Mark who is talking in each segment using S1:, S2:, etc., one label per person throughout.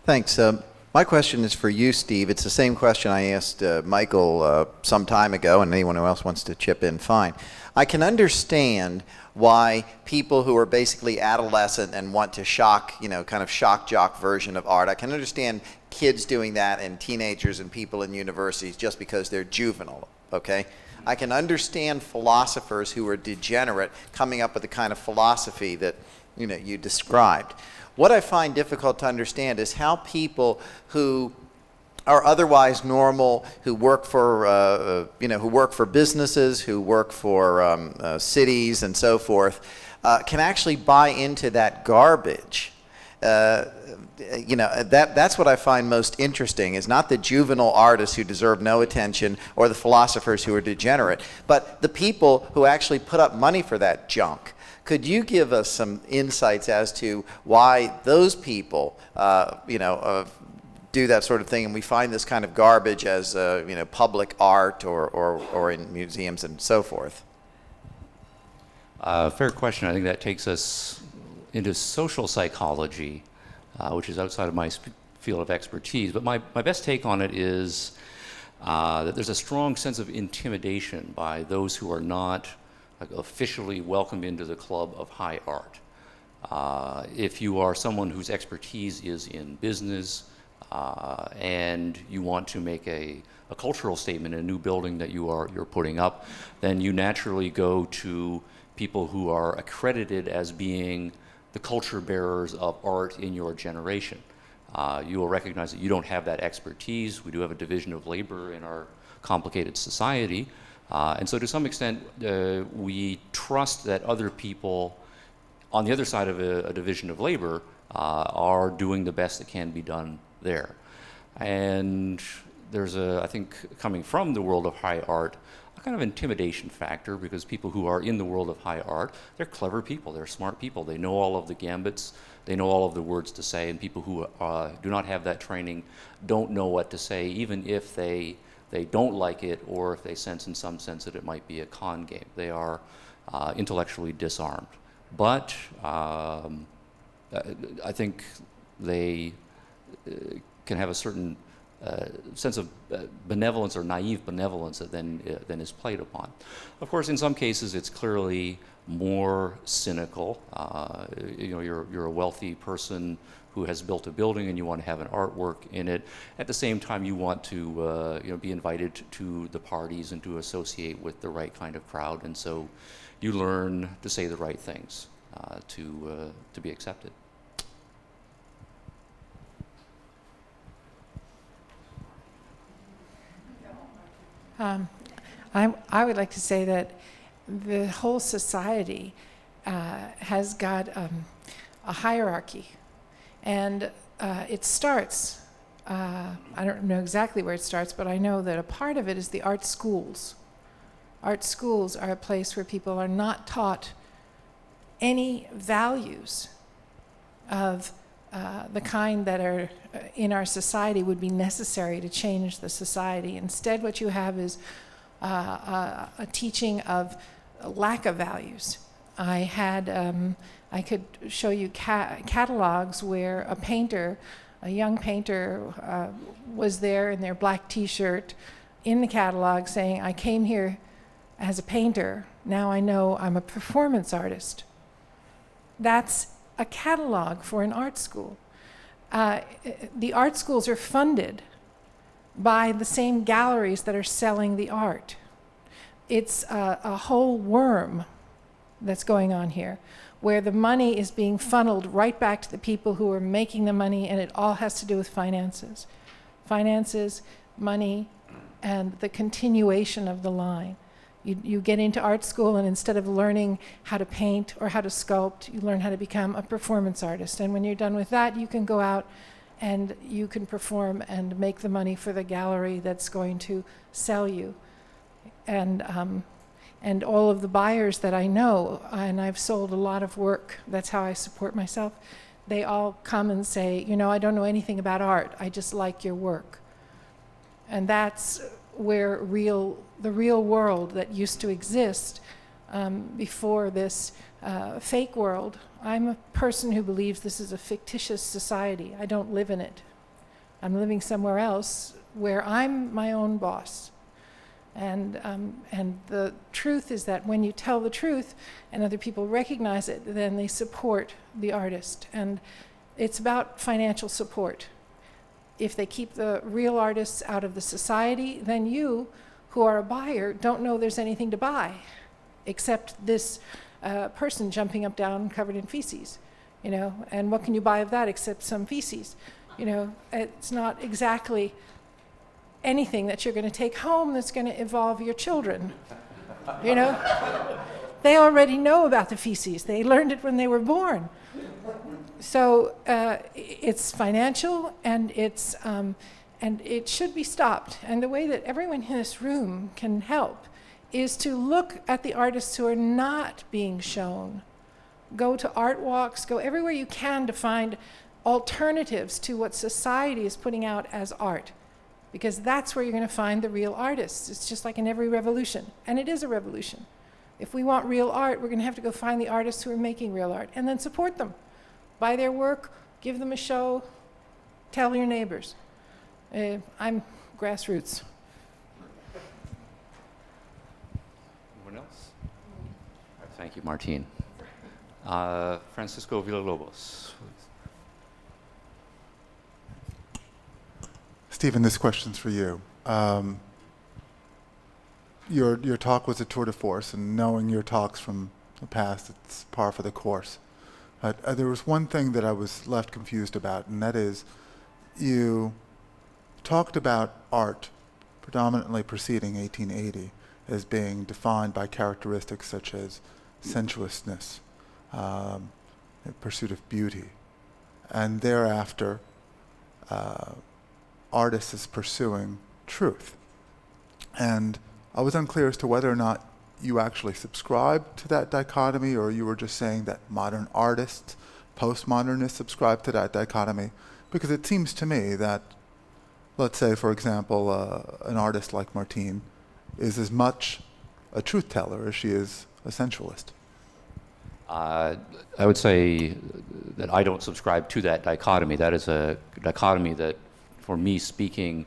S1: Thanks. My question is for you, Steve. It's the same question I asked Michael some time ago, and anyone who else wants to chip in, fine. I can understand why people who are basically adolescent and want to shock, kind of shock jock version of art, I can understand kids doing that and teenagers and people in universities just because they're juvenile, okay? I can understand philosophers who are degenerate coming up with the kind of philosophy that, you described. What I find difficult to understand is how people who are otherwise normal, who work for, who work for businesses, who work for cities and so forth, can actually buy into that garbage. That's what I find most interesting, is not the juvenile artists who deserve no attention or the philosophers who are degenerate, but the people who actually put up money for that junk. Could you give us some insights as to why those people, do that sort of thing, and we find this kind of garbage as, public art or in museums and so forth?
S2: Fair question. I think that takes us into social psychology, which is outside of my field of expertise. But my best take on it is that there's a strong sense of intimidation by those who are not officially welcomed into the club of high art. If you are someone whose expertise is in business and you want to make a cultural statement in a new building that you're putting up, then you naturally go to people who are accredited as being the culture bearers of art in your generation. You will recognize that you don't have that expertise. We do have a division of labor in our complicated society. And so to some extent, we trust that other people on the other side of a division of labor are doing the best that can be done there. And there's I think, coming from the world of high art, a kind of intimidation factor, because people who are in the world of high art, they're clever people, they're smart people, they know all of the gambits, they know all of the words to say, and people who do not have that training don't know what to say, even if they don't like it, or if they sense in some sense that it might be a con game. They are intellectually disarmed. But I think they can have a certain sense of benevolence or naive benevolence that then is played upon. Of course, in some cases, it's clearly more cynical. You're a wealthy person who has built a building and you want to have an artwork in it. At the same time, you want to be invited to the parties and to associate with the right kind of crowd, and so you learn to say the right things to be accepted.
S3: I would like to say that the whole society has got a hierarchy. And it starts, I don't know exactly where it starts, but I know that a part of it is the art schools. Art schools are a place where people are not taught any values of the kind that are in our society would be necessary to change the society. Instead, what you have is a teaching of a lack of values. I could show you catalogs where a young painter was there in their black t-shirt in the catalog saying, I came here as a painter, now I know I'm a performance artist. That's a catalog for an art school. The art schools are funded by the same galleries that are selling the art. It's a whole worm that's going on here, where the money is being funneled right back to the people who are making the money, and it all has to do with finances. Finances, money, and the continuation of the line. You get into art school, and instead of learning how to paint or how to sculpt, you learn how to become a performance artist. And when you're done with that, you can go out and you can perform and make the money for the gallery that's going to sell you. And all of the buyers that I know, and I've sold a lot of work, that's how I support myself, they all come and say, I don't know anything about art, I just like your work. And that's where the real world that used to exist before this fake world. I'm a person who believes this is a fictitious society. I don't live in it. I'm living somewhere else where I'm my own boss. And the truth is that when you tell the truth and other people recognize it, then they support the artist. And it's about financial support. If they keep the real artists out of the society, then you, who are a buyer, don't know there's anything to buy except this person jumping up down covered in feces, you know. And what can you buy of that except some feces? You know, it's not exactly anything that you're going to take home that's going to evolve your children, you know. They already know about the feces. They learned it when they were born. So it's financial, and it's and it should be stopped. And the way that everyone in this room can help is to look at the artists who are not being shown. Go to art walks, go everywhere you can to find alternatives to what society is putting out as art, because that's where you're going to find the real artists. It's just like in every revolution, and it is a revolution. If we want real art, we're going to have to go find the artists who are making real art and then support them. Buy their work, give them a show, tell your neighbors. I'm grassroots.
S2: Anyone else? All right, thank you, Martine. Francisco Villalobos.
S4: Stephen, this question's for you. Your talk was a tour de force, and knowing your talks from the past, it's par for the course. There was one thing that I was left confused about, and that is you talked about art predominantly preceding 1880 as being defined by characteristics such as sensuousness, pursuit of beauty, and thereafter artists is pursuing truth. And I was unclear as to whether or not you actually subscribed to that dichotomy, or you were just saying that modern artists, postmodernists subscribe to that dichotomy, because it seems to me that, let's say, for example, an artist like Martine is as much a truth teller as she is a sensualist.
S2: I would say that I don't subscribe to that dichotomy. That is a dichotomy that, for me speaking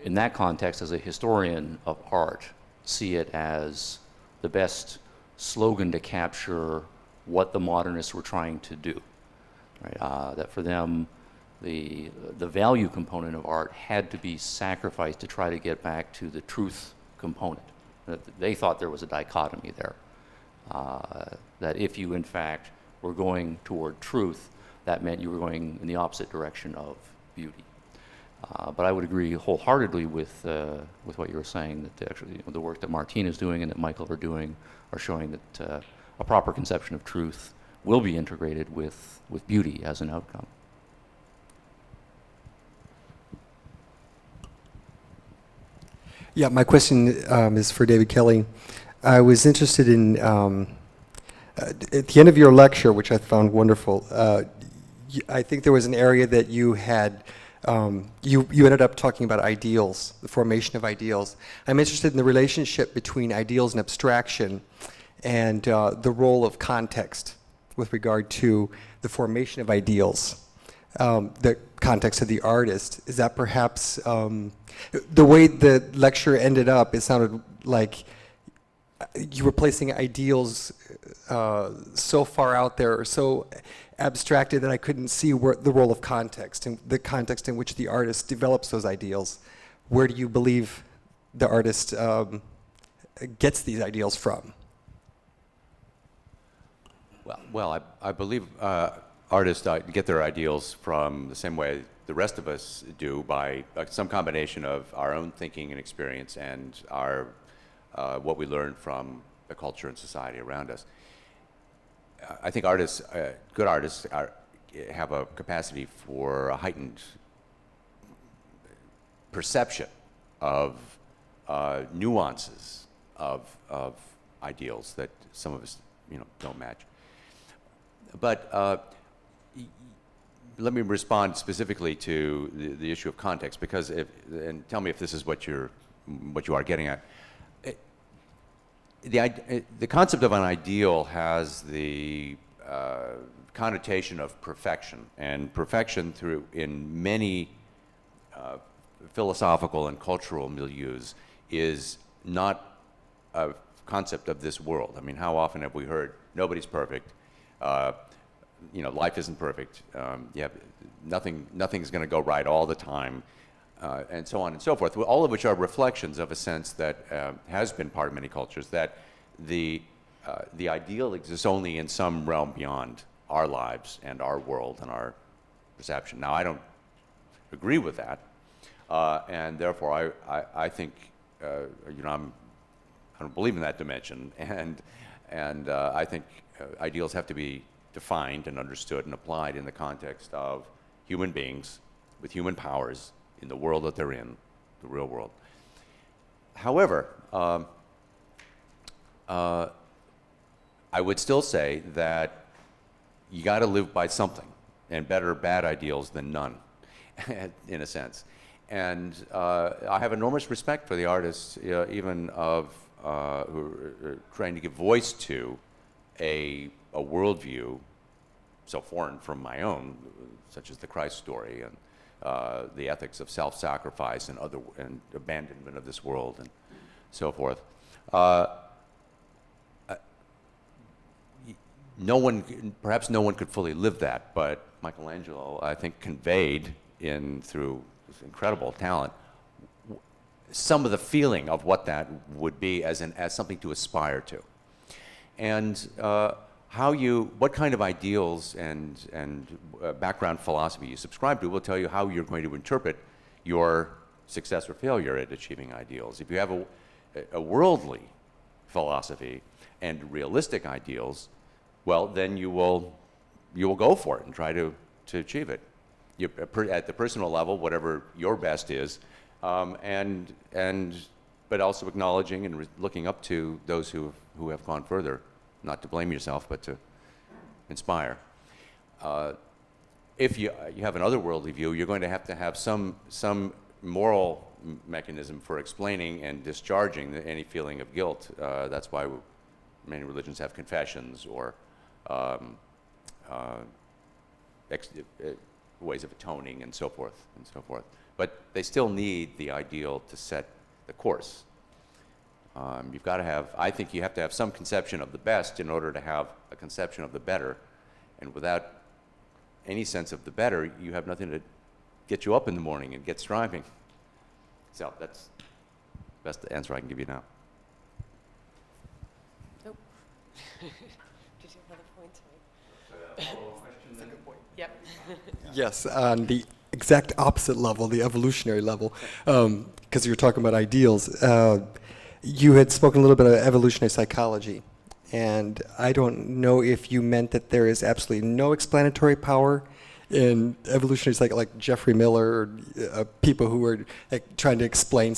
S2: in that context as a historian of art, see it as the best slogan to capture what the modernists were trying to do. Right? That for them, the value component of art had to be sacrificed to try to get back to the truth component. That they thought there was a dichotomy there. That if you, in fact, were going toward truth, that meant you were going in the opposite direction of beauty. But I would agree wholeheartedly with what you were saying, that actually the work that Martine is doing and that Michael are doing are showing that a proper conception of truth will be integrated with beauty as an outcome.
S5: Yeah, my question is for David Kelley. I was interested in, at the end of your lecture, which I found wonderful, I think there was an area that you had, you ended up talking about ideals, the formation of ideals. I'm interested in the relationship between ideals and abstraction, and the role of context with regard to the formation of ideals. The context of the artist. Is that perhaps, the way the lecture ended up, it sounded like you were placing ideals so far out there, or so abstracted that I couldn't see where the role of context, and the context in which the artist develops those ideals. Where do you believe the artist gets these ideals from?
S6: Well, I believe artists get their ideals from the same way the rest of us do, by some combination of our own thinking and experience and our what we learn from the culture and society around us. I think artists, good artists, have a capacity for a heightened perception of nuances of ideals that some of us, don't match. But let me respond specifically to the issue of context, because and tell me if this is what you are getting at. the concept of an ideal has the connotation of perfection, and perfection in many philosophical and cultural milieus is not a concept of this world. I mean, how often have we heard nobody's perfect? Life isn't perfect. Nothing's going to go right all the time, and so on and so forth. All of which are reflections of a sense that has been part of many cultures, that the ideal exists only in some realm beyond our lives and our world and our perception. Now, I don't agree with that, and therefore I think I don't believe in that dimension, and I think ideals have to be defined and understood and applied in the context of human beings with human powers in the world that they're in, the real world. However, I would still say that you got to live by something, and better bad ideals than none, in a sense. And I have enormous respect for the artists, even of who are trying to give voice to a worldview so foreign from my own, such as the Christ story and the ethics of self-sacrifice and abandonment of this world and so forth. Perhaps no one could fully live that, but Michelangelo, I think, conveyed through his incredible talent some of the feeling of what that would be as something to aspire to, and what kind of ideals and background philosophy you subscribe to will tell you how you're going to interpret your success or failure at achieving ideals. If you have a worldly philosophy and realistic ideals, well, then you will go for it and try to achieve it. At the personal level, whatever your best is, but also acknowledging and looking up to those who have gone further, not to blame yourself, but to inspire. If you have an otherworldly view, you're going to have some moral mechanism for explaining and discharging any feeling of guilt. That's why many religions have confessions or ways of atoning and so forth and so forth. But they still need the ideal to set the course. You've got to have, I think you have to have some conception of the best in order to have a conception of the better. And without any sense of the better, you have nothing to get you up in the morning and get striving. So that's the best answer I can give you now.
S7: Nope. Did you have a point to make? Yep.
S5: Yes, on the exact opposite level, the evolutionary level, because you were talking about ideals. You had spoken a little bit about evolutionary psychology, and I don't know if you meant that there is absolutely no explanatory power in evolutionary psychology, like Jeffrey Miller, or people who are trying to explain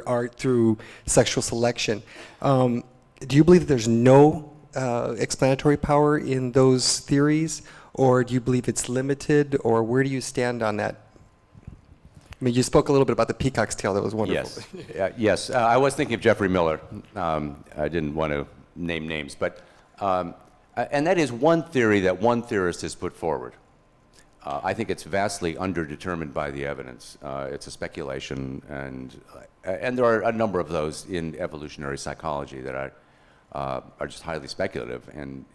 S5: art through sexual selection. Do you believe that there's no explanatory power in those theories, or do you believe it's limited, or where do you stand on that? I mean, you spoke a little bit about the peacock's tail. That was wonderful.
S6: Yes, yes. I was thinking of Jeffrey Miller. I didn't want to name names, but and that is one theory that one theorist has put forward. I think it's vastly underdetermined by the evidence. It's a speculation, and there are a number of those in evolutionary psychology that are just highly speculative, and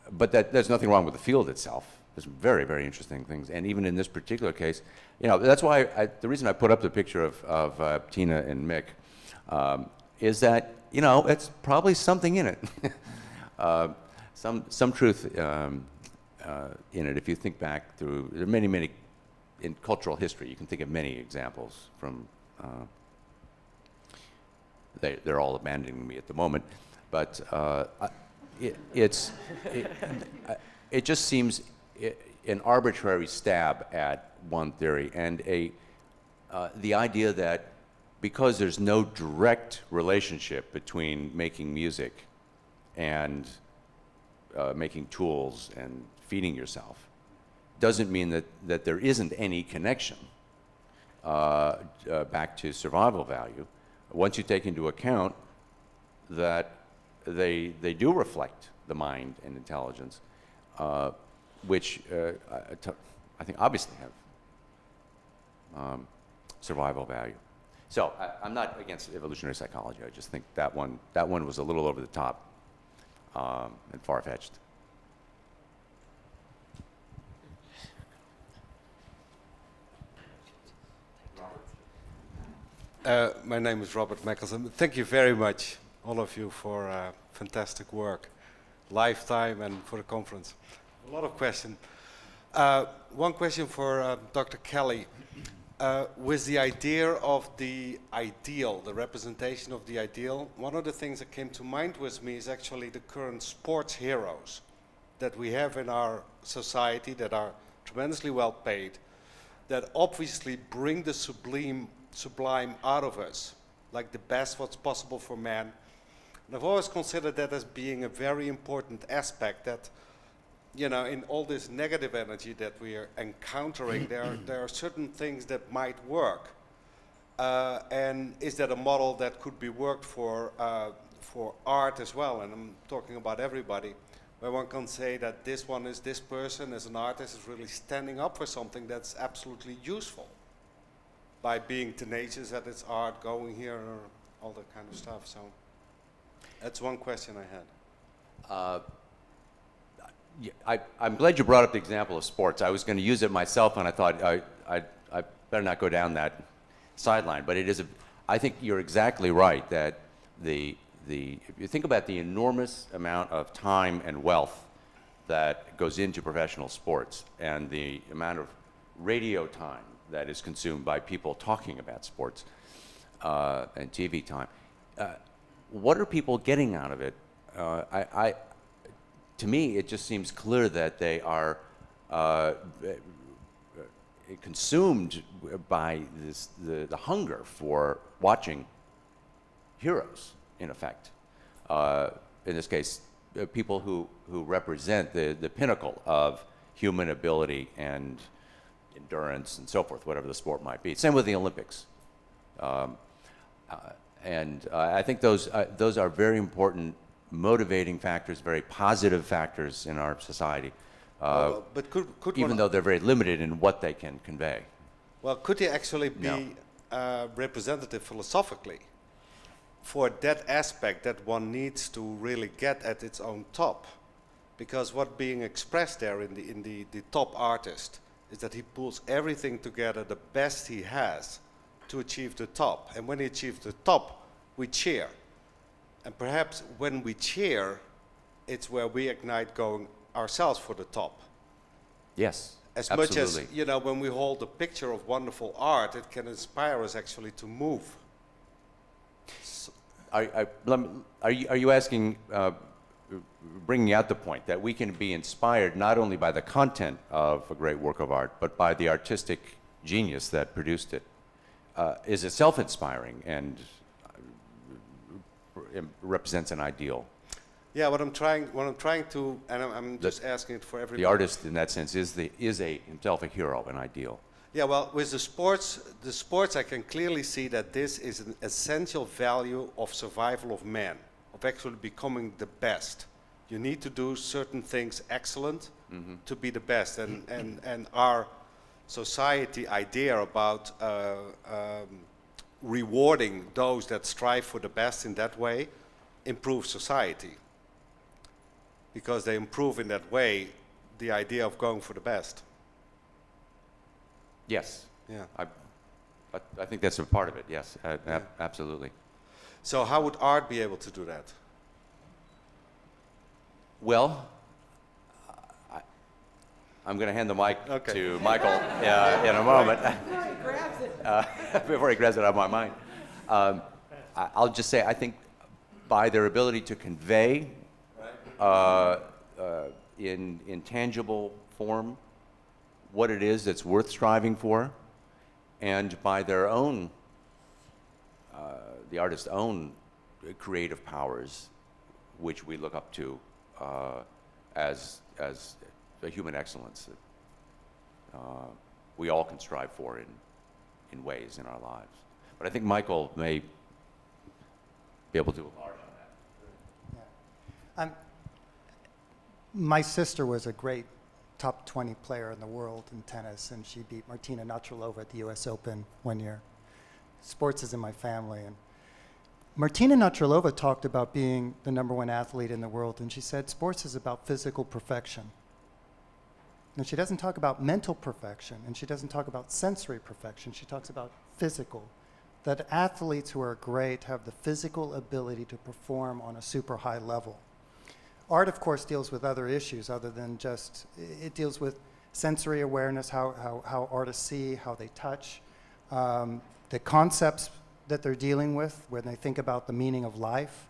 S6: but there's nothing wrong with the field itself. There's very, very interesting things, and even in this particular case, that's why the reason I put up the picture of Tina and Mick is that it's probably something in it, some truth in it. If you think back through, there are many in cultural history. You can think of many examples from. They're all abandoning me at the moment, but it just seems an arbitrary stab at one theory, and the idea that because there's no direct relationship between making music and making tools and feeding yourself, doesn't mean that there isn't any connection back to survival value once you take into account that they do reflect the mind and intelligence, which I think obviously have survival value. So I'm not against evolutionary psychology. I just think that one was a little over the top and far-fetched.
S8: My name is Robert Mickelson. Thank you very much, all of you, for fantastic work, lifetime, and for the conference. A lot of questions. One question for Dr. Kelley. With the idea of the ideal, the representation of the ideal, one of the things that came to mind with me is actually the current sports heroes that we have in our society that are tremendously well paid, that obviously bring the sublime out of us, like the best what's possible for man. And I've always considered that as being a very important aspect that, you know, in all this negative energy that we are encountering, there are certain things that might work. And is that a model that could be worked for art as well? And I'm talking about everybody, where one can say that this person as an artist is really standing up for something that's absolutely useful by being tenacious at its art, going here, or all that kind of stuff. So that's one question I had.
S6: I'm glad you brought up the example of sports. I was going to use it myself, and I thought I better not go down that sideline. But it is I think you're exactly right that if you think about the enormous amount of time and wealth that goes into professional sports, and the amount of radio time that is consumed by people talking about sports and TV time, what are people getting out of it? To me, it just seems clear that they are consumed by the hunger for watching heroes, in effect. In this case, people who represent the pinnacle of human ability and endurance and so forth, whatever the sport might be. Same with the Olympics. And I think those are very important motivating factors, very positive factors in our society,
S8: But could
S6: even though they're very limited in what they can convey.
S8: Well, could they actually be representative philosophically for that aspect that one needs to really get at its own top? Because what being expressed there in the top artist is that he pulls everything together, the best he has, to achieve the top. And when he achieves the top, we cheer. And perhaps when we cheer, it's where we ignite going ourselves for the top.
S6: Yes,
S8: As
S6: absolutely.
S8: much as, you know, when we hold a picture of wonderful art, it can inspire us actually to move.
S6: Are you asking, bringing out the point that we can be inspired not only by the content of a great work of art, but by the artistic genius that produced it? Is it self-inspiring and represents an ideal?
S8: Yeah, what I'm trying to, and I'm just asking it for everybody.
S6: The artist, in that sense, is himself a hero, an ideal.
S8: Yeah, well, with the sports, I can clearly see that this is an essential value of survival of man, of actually becoming the best. You need to do certain things excellent to be the best, and our society idea about rewarding those that strive for the best in that way improves society. Because they improve in that way the idea of going for the best.
S6: Yes.
S8: Yeah.
S6: I think that's a part of it, yes, absolutely.
S8: So how would art be able to do that?
S6: Well, I'm going to hand the mic to Michael in a moment. Before he grabs it out of my mind. I'll just say, I think by their ability to convey in tangible form what it is that's worth striving for, and by their own, the artist's own creative powers, which we look up to as a human excellence that we all can strive for in ways in our lives. But I think Michael may be able to enlarge on that.
S9: My sister was a great top 20 player in the world in tennis, and she beat Martina Navratilova at the US Open one year. Sports is in my family. And Martina Navratilova talked about being the #1 athlete in the world, and she said sports is about physical perfection. And she doesn't talk about mental perfection, and she doesn't talk about sensory perfection. She talks about physical. That athletes who are great have the physical ability to perform on a super high level. Art, of course, deals with other issues other than just, it deals with sensory awareness, how artists see, how they touch, the concepts that they're dealing with when they think about the meaning of life.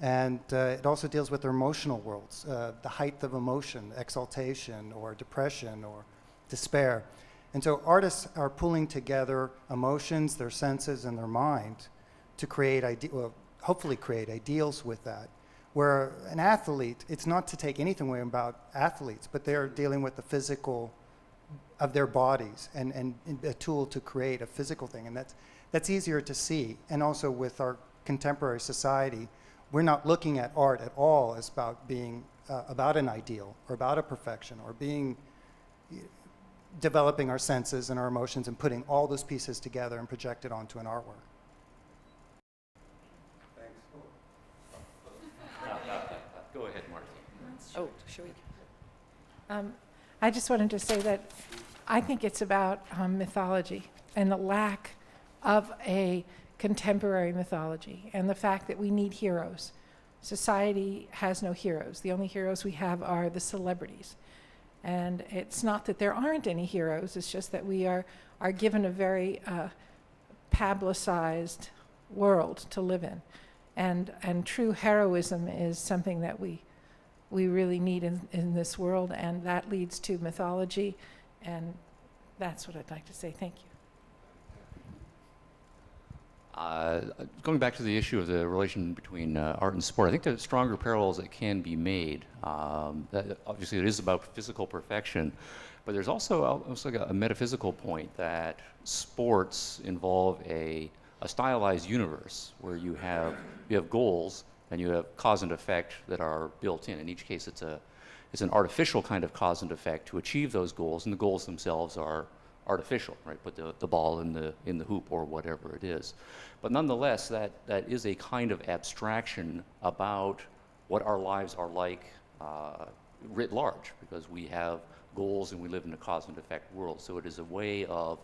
S9: And it also deals with their emotional worlds, the height of emotion, exaltation or depression or despair. And so artists are pulling together emotions, their senses, and their mind to create, hopefully create ideals with that. Where an athlete, it's not to take anything away about athletes, but they're dealing with the physical of their bodies and a tool to create a physical thing. And that's easier to see. And also with our contemporary society, we're not looking at art at all as about being about an ideal or about a perfection or developing our senses and our emotions and putting all those pieces together and project it onto an artwork.
S2: Go ahead, Martine.
S7: Oh, should we?
S3: I just wanted to say that I think it's about mythology and the lack of a contemporary mythology and the fact that we need heroes. Society has no heroes. The only heroes we have are the celebrities. And it's not that there aren't any heroes, it's just that we are given a very publicized world to live in. And true heroism is something that we really need in this world, and that leads to mythology, and that's what I'd like to say. Thank you.
S2: Going back to the issue of the relation between art and sport, I think there's stronger parallels that can be made. Obviously, it is about physical perfection, but there's also almost like a metaphysical point that sports involve a stylized universe where you have goals and you have cause and effect that are built in. In each case, it's an artificial kind of cause and effect to achieve those goals, and the goals themselves are artificial, right? Put the ball in the hoop or whatever it is. But nonetheless, that is a kind of abstraction about what our lives are like writ large, because we have goals and we live in a cause and effect world. So it is a way of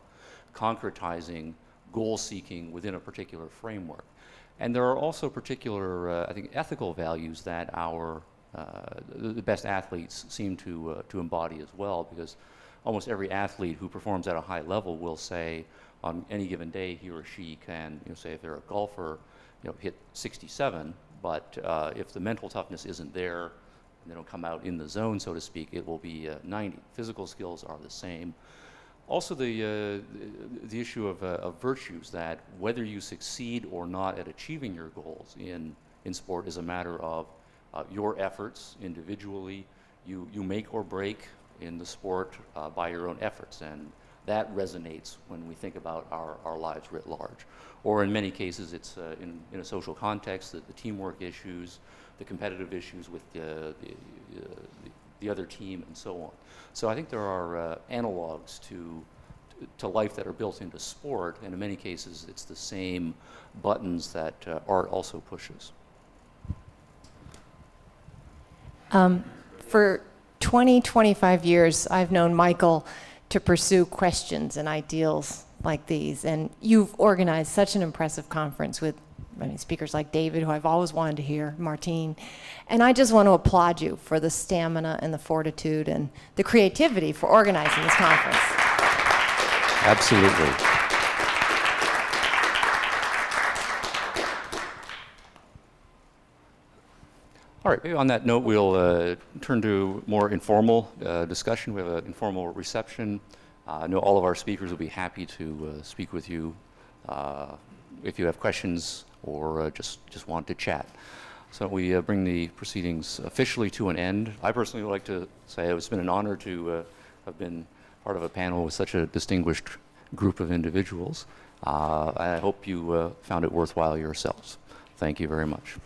S2: concretizing goal seeking within a particular framework. And there are also particular, I think, ethical values that the best athletes seem to embody as well, because almost every athlete who performs at a high level will say on any given day he or she can, say if they're a golfer, hit 67, but if the mental toughness isn't there and they don't come out in the zone, so to speak, it will be 90. Physical skills are the same. Also the issue of virtues, that whether you succeed or not at achieving your goals in sport is a matter of your efforts individually. You make or break in the sport by your own efforts, and that resonates when we think about our lives writ large. Or in many cases, it's in a social context, the teamwork issues, the competitive issues with the other team, and so on. So I think there are analogs to life that are built into sport, and in many cases, it's the same buttons that art also pushes.
S7: For 20, 25 years, I've known Michael to pursue questions and ideals like these, and you've organized such an impressive conference with speakers like David, who I've always wanted to hear, Martine, and I just want to applaud you for the stamina and the fortitude and the creativity for organizing this conference.
S2: Absolutely. All right, maybe on that note, we'll turn to more informal discussion. We have an informal reception. I know all of our speakers will be happy to speak with you if you have questions or just want to chat. So we bring the proceedings officially to an end. I personally would like to say it's been an honor to have been part of a panel with such a distinguished group of individuals. I hope you found it worthwhile yourselves. Thank you very much.